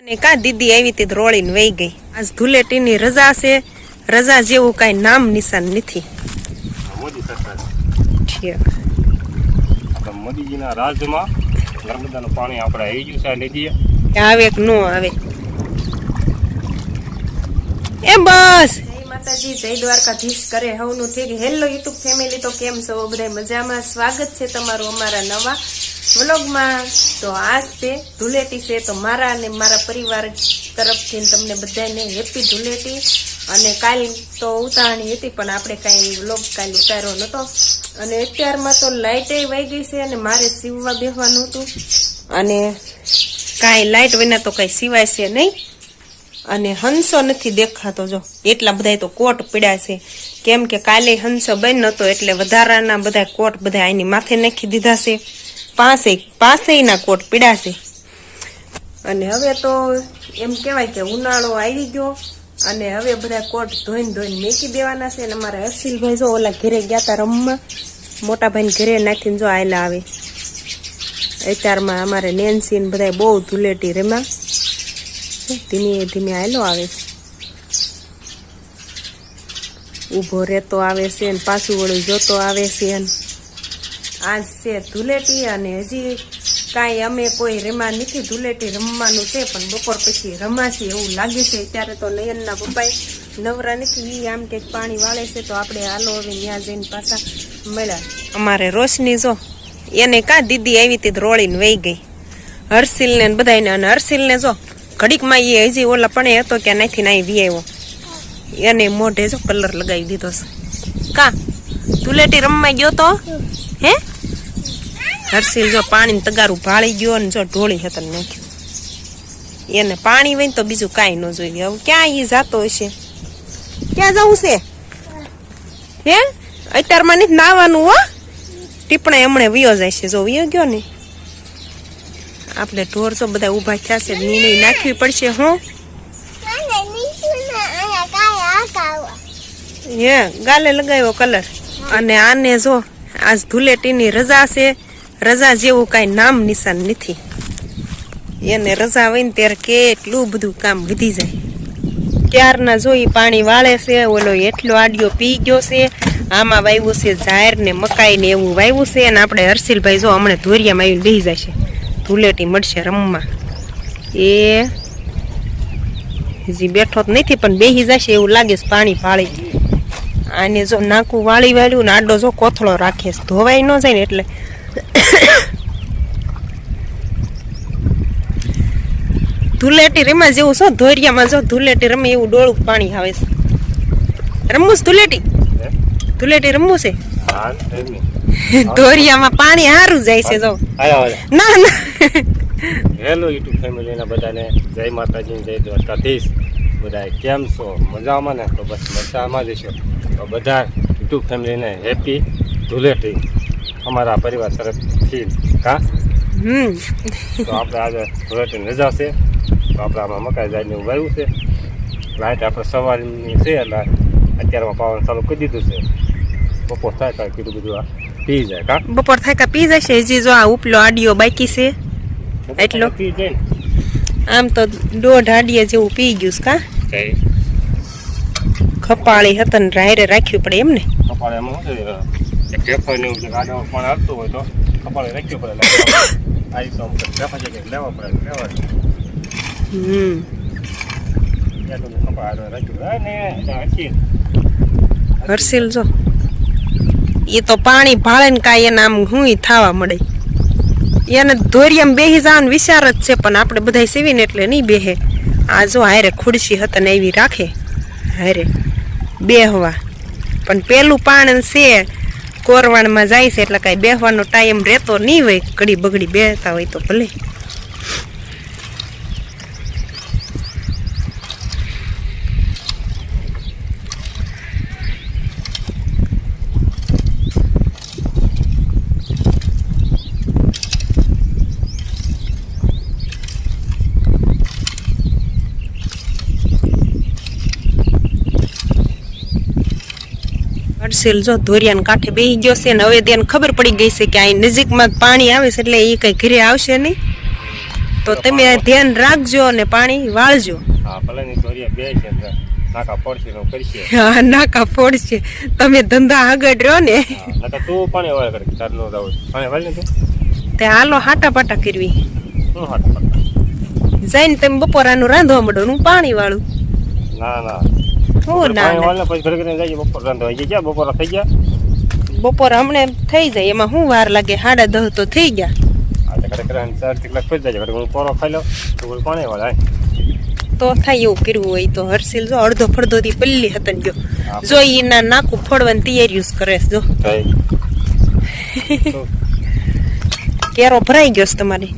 ને કા દીદી આવી તી રોળીને વહી ગઈ. આજ ધૂળેટીની રજા છે, રજા જેવું કઈ નામ નિશાન નથી. મોદી સરકાર ઠીક આપણા મોદીજીના રાજમાં નર્મદાનું પાણી આપણે આવી ગયું છે નદીએ. આવે કે નો આવે એ બસ. જય માતાજી, જય દ્વારકાધીશ કરે હવનું ઠીક. હેલો યુટ્યુબ ફેમિલી, તો કેમ છો બધા મજામાં? સ્વાગત છે તમારું અમારા નવા વ્લોગમાં. તો આજ છે ધૂળેટી છે, તો મારા અને મારા પરિવાર તરફથી તમને બધાને હેપી ધૂળેટી. અને કાલ તો ઉતારણી હતી પણ આપણે કાંઈ વ્લોગ કાલ ઉતાર્યો નહોતો. અને અત્યારમાં તો લાઇટે વહી ગઈ છે અને મારે સીવવા બેસવાનું હતું અને કાંઈ લાઇટ વિના તો કાંઈ સિવાય છે નહીં. અને હંસો નથી દેખાતો, જો એટલા બધા તો કોટ પીડ્યા છે, કેમ કે કાલે હંસો બંધ નતો એટલે વધારાના બધા કોટ બધા આની માથે નાખી દીધા છે. પાસેના કોટ પીડ્યા છે. અને હવે તો એમ કહેવાય કે ઉનાળો આવી ગયો અને હવે બધા કોટ ધોઈને મેકી દેવાના છે. અને અમારા હર્ષિલભાઈ જો ઓલા ઘરે ગયા તા રમવા, મોટા ભાઈને ઘરે નાખીને જો આયલા આવે. અત્યારમાં અમારે નેન્સી ને બધા બહુ ધૂળેટી રમ્યા, ધીમે ધીમે આયલો આવે છે. ઊભો રહેતો આવે છે ને પાછું વળું જોતો આવે છે. આજ છે ધૂળેટી અને હજી કાંઈ અમે કોઈ રમા નથી. ધૂળેટી રમવાનું છે પણ બપોર પછી રમાશે એવું લાગે છે. અત્યારે તો નયનના પપ્પાએ નવરા નથી, આમ કંઈક પાણી વાળે છે. તો આપણે હાલો હવે ત્યાં જઈને પાછા મળ્યા. અમારે રોશની જો એને કા દીદી આવી હતી રોળીને વહી ગઈ, હર્ષિલને બધાને. અને હર્ષિલને જો ઘડીકમાં એ હજી ઓલા પણ હતો કે નાથી નાઈ વી આવ્યો, એને મોઢે જો કલર લગાવી દીધો છે. કા ધૂળેટી રમવા ગયો તો હે? હર્ષિલ જો પાણી તગારું ભાળી ગયો ને જો ઢોળી હતા નાખ્યું. એને પાણી વહીને તો બીજું કાંઈ ન જોઈએ. હવે ક્યાં એ જાતો હશે? ક્યાં જવું છે હે? અત્યારમાં નથી નાવાનું હો, ટીપણે હમણે વિયો જાય છે. જો વિયો ગયો ને આપણે ઢોર છો બધા ઊભા થયા છે, નીણી નાખવી પડશે. હું હે ગાલે લગાવ્યો કલર. અને આને જો આજ ધૂળેટીની રજા છે, રજા જેવું કાંઈ નામ નિશાન નથી. એને રજા હોય ને ત્યારે કેટલું બધું કામ વધી જાય. ત્યારના જોઈ પાણી વાળે છે. ઓલો એટલો આડિયો પી ગયો છે. આમાં વાવ્યું છે ઝાર ને મકાઈ ને એવું વાવ્યું છે. અને આપણે હર્ષિલભાઈ જો હમણાં ધોરિયામાં આવીને બેસી જાય છે. ધૂળેટી મળશે રમવા. એ હજી બેઠો જ નથી પણ બેસી જશે એવું લાગે છે પાણી પાળી. આને જો નાકું વાળી વાળ્યું ને આડો જો કોથળો રાખે છે, ધોવાઈ ન જાય ને એટલે. ધૂળેટી રમવા જેવું છો ધોરિયામાં જો ધૂળેટી રમે એવું ડોળું પાણી આવે છે. રમવું છે ધૂળેટી? ધૂળેટી રમવું છે? ધોરિયામાં પાણી સારું જાય છે. જો ના ના. હેલો યુટ્યુબ ફેમિલીના બધાને જય માતાજી, જય દ્વારકાધીશ. બધા કેમ છો? મજામાં ને? તો બસ મજામાં જ છો. તો બધા યુટ્યુબ ફેમિલીને હેપી ધૂળેટી અમારા પરિવાર તરફથી. કા તો આપણે આજે ધૂળેટીની રજા છે, તો આપણે આમાં મકાઈ જાયને વાવ્યું છે. લાઈટ આપણે સવારની છે એટલે અત્યારમાં પાવાનું ચાલુ કરી દીધું છે. બપોર થાય કાંઈ કીધું બધું આ પી જાય. કા બપોર થાય કા પી જશે. હજી જો આ ઉપલો આડિયો બાકી છે એટલો. આમ તો દોઢ આડિયા જેવું પી ગયું કા. ખપાળી હતા ને રાયરે રાખ્યું પડે એમ ને. ખપાળી એમાં શું છે, ઢેફા ને એવું છે, ગાડામાં પણ આવતું હોય તો ખપાળી રાખ્યું પડે. આ તો ઢેફા છે કે લેવા પડે, લેવા. હર્ષિલ જો એ તો પાણી ભાળે ને કાંઈ એને આમ હું થવા મળે. એને ધોરિયામાં બેસી જવાનો વિચાર જ છે પણ આપણે બધા સીવીને એટલે નહીં બેહે. આ જો હારે ખુરશી હતા ને એવી રાખે હારે બેહવા. પણ પેલું પાણી છે કોરવાણમાં જાય છે એટલે કાંઈ બેહવાનો ટાઈમ રહેતો નહીં હોય. ઘડી બગડી બેહતા હોય તો ભલે. હર્ષિલ જો ધોરિયાને કાંઠે બેસી ગયો છે ને હવે તેને ખબર પડી ગઈ છે કે અહીં નજીકમાં પાણી આવે છે એટલે એ કઈ ઘરે આવશે નહીં. તો તમે ધ્યાન રાખજો અને પાણી વાળજો. હા ભલે ની ધોરિયા બે છે નાકા પડશે નો કરશે. હા નાકા ફોડશે. તમે ધંધા આગળ રહ્યો ને. નકર તું પાણી વાળ કર તાર નો દાવ પાણી વાળ ને તે હાલો હાટા પાટા કરવી. હું હાટ જઈને તમે બપોરાનું રાંધવા માંડો હું પાણી વાળું. ના ના હું ના પાણી વાળ ને પછી ઘરે ઘરે જઈએ બપોર રાંધવા જઈ ગયા બપોરા થઈ ગયા. બપોર હમણે થઈ જાય એમાં શું વાર લાગે 10:30 તો થઈ ગયા. ઘરે ઘરે 4 કલાક પછી જાય ઘરે હું પોરો ખાઈ લઉં તો પાણી વાળ તો થાય એવું કર્યું હોય તો હર્ષિલ જો અડધો ફળદો થી પલ્લી હતન ગયો જો એના નાકું ફોડવાની તૈયારી કરે જો કેરો ભરાઈ ગયો છે તમારી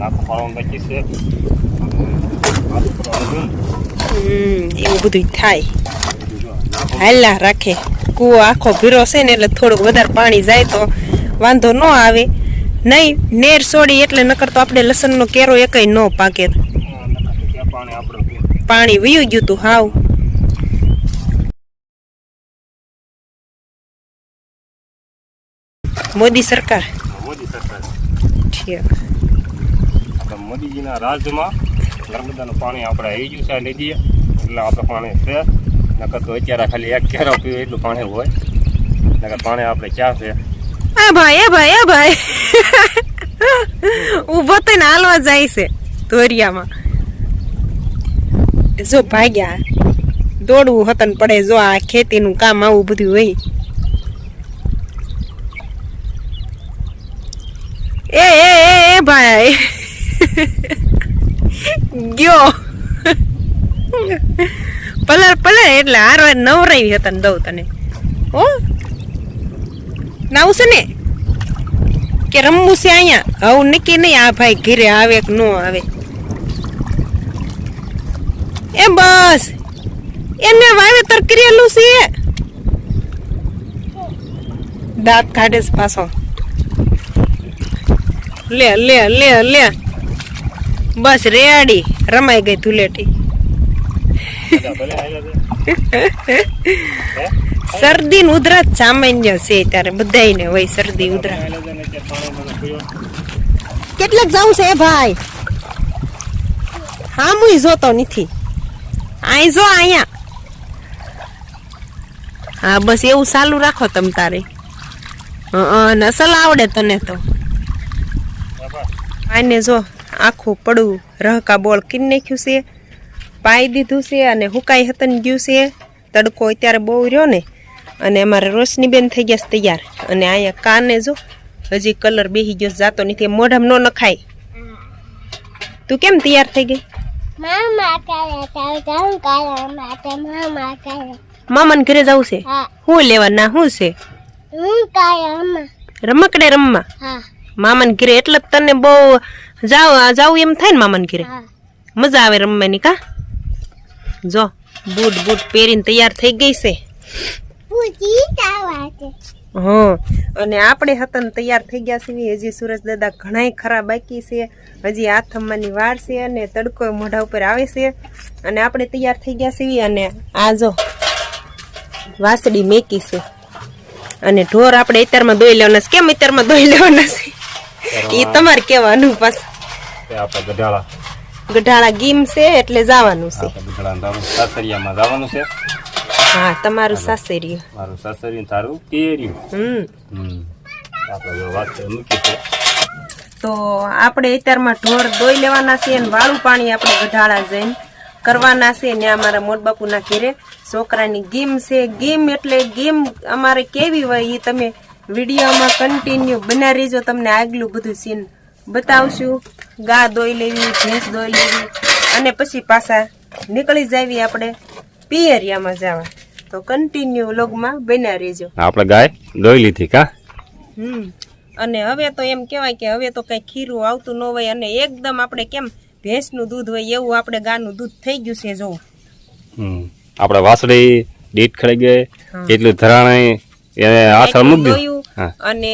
નાકું ફોડવાનું બાકી છે. એવું બધું થાય હાલા રાખે કૂવો આખો ભીરો છે ને એટલે થોડુંક વધારે પાણી જાય તો વાંધો ન આવે નહીં. નેર છોડી એટલે નકર તો આપણે લસણ નો કેરો એકય ન પાકે. પાણી વયું ગયું તું હાવ. મોદી સરકાર મોદીજીના રાજ્યમાં નર્મદાનું પાણી આપણે આવી ગયું છે લઈ દઈએ એટલે આપણે પાણી છે. નકર તો અત્યારે ખાલી એક કેરો પીવું એટલું પાણી હોય. નકર પાણી આપણે ક્યાં છે. એ ભાઈ ઉભો થઈને હાલવા જાય છે ધોરિયામાં. જો ભાગ્યા દોડવું હતન પડે. જો આ ખેતીનું કામ આવું બધું હોય. એ ભાઈ ગયો પલર એટલે હારવાર નવરાવી હતા દઉં તને. હો નાવું છે ને કે રમવું છે અહીંયા આવું નક્કી નહીં. આ ભાઈ ઘરે આવે કે ન આવે. એ બસ એને વાવેતર કરેલું છે. દાંત કાઢે છે પાછો. લે બસ રેડી રમાઈ ગઈ ધુલેટી. શરદી ઉધરસ સામાન્ય છે ત્યારે બધાયને હોય શરદી ઉધરસ. કેટલાક જવું છે ભાઈ? હા હું જોતો નથી. આઈ જો અહીંયા. હા બસ એવું ચાલુ રાખો તમ તારે. નસલ આવડે તને તો. આને જો આખું પડું રહકા બોળ કીન નાખ્યું છે. પાઈ દીધું છે અને હુકાઈ હતન ગયું છે. તડકો અત્યારે બહુ રહ્યો ને અને અમારે રોશનીબેન થઈ ગયા તૈયાર. અને અહીંયા કાને જો હજી કલર બેસી ગયો જાતો નથી. મોઢામાં ન નખાય. તું કેમ તૈયાર થઈ ગઈ? મામાને ઘરે જવું છે. હું લેવાના શું છે? રમકડે રમવા મામાને ઘરે. એટલે તને બહુ જાવ એમ થાય ને મામાને ઘરે. મજા આવે રમવાની કા. જો બૂટ પહેરીને તૈયાર થઈ ગઈ છે. હા અને આપણે હતન તૈયાર થઈ ગયા છીએ. હજી સુરજ દાદા ઘણા ખરા બાકી છે. હજી આથમવાની વાર છે અને તડકો મોઢા ઉપર આવે છે અને આપણે તૈયાર થઈ ગયા છીએ. અને આ જો વાસડી મેકી છે અને ઢોર આપણે અત્યારમાં દોઈ લેવાના છે. કેમ અત્યારમાં દોઈ લેવાના છે એ તમારે કેવાનું. પાસ ગઢાળા ગીમ છે એટલે જવાનું છે. સાસરિયામાં જવાનું છે. હા તમારું સાસરિયું. મારું સાસરિયું તારું કેરિયું. આપણે વાત મૂકી છે. તો આપણે અત્યારમાં ઢોર દોઈ લેવાના છે અને વાળું પાણી આપણે ગઢાળા જઈને કરવાના છે. ને અમારા મોટ બાપુના ઘરે છોકરાની ગેમ છે. ગેમ એટલે ગેમ અમારે કેવી હોય એ તમે વિડીયોમાં કન્ટિન્યુ બના રહેજો. તમને આગલું બધું સીન બતાવશું. ગા દોઈ લેવી, ભેંસ દોઈ લેવી અને પછી પાછા નીકળી જાવી આપણે પિયરિયામાં જવા. તો કન્ટિન્યુ વ્લોગમાં બના રહેજો. આપણે ગાય દોઈ લીધી કા. અને હવે તો એમ કહેવાય કે હવે તો કઈ ખીરું આવતું ન હોય અને એકદમ આપણે કેમ ભેંસનું દૂધ હોય એવું આપણે ગાનું દૂધ થઈ ગયું છે. જો આપણે વાસળી દીઠ ખડી ગઈ એટલું ધરાણે એને હાથ મૂકી દીધું અને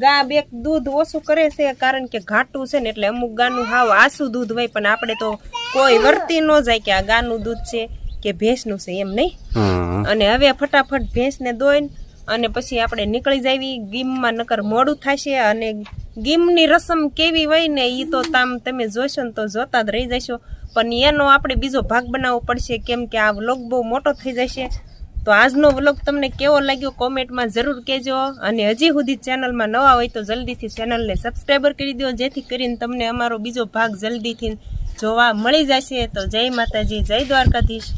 ગા બે દૂધ ઓછું કરે છે કારણ કે ઘાટું છે ને એટલે અમુક ગાનું હાવ આસુ દૂધ હોય. પણ આપણે તો કોઈ વર્તી ન જાય કે આ ગાનું દૂધ છે કે ભેંસનું છે એમ નહીં. અને હવે ફટાફટ ભેંસને દોઈને અને પછી આપણે નીકળી જાવી ગીમમાં. નકર મોડું થશે અને ગીમની રસમ કેવી હોય ને એ તો તમે જોશો ને તો જોતા જ રહી જશો, પણ એનો આપણે બીજો ભાગ બનાવવો પડશે, કેમ કે આ વ્લોગ બહુ મોટો થઈ જશે. તો આજનો વ્લોગ તમને કેવો લાગ્યો કોમેન્ટમાં જરૂર કહેજો, અને હજી સુધી ચેનલમાં નવા હોય તો જલ્દીથી ચેનલને સબસ્ક્રાઈબર કરી દો, જેથી કરીને તમને અમારો બીજો ભાગ જલ્દીથી જોવા મળી જશે. તો જય માતાજી, જય દ્વારકાધીશ.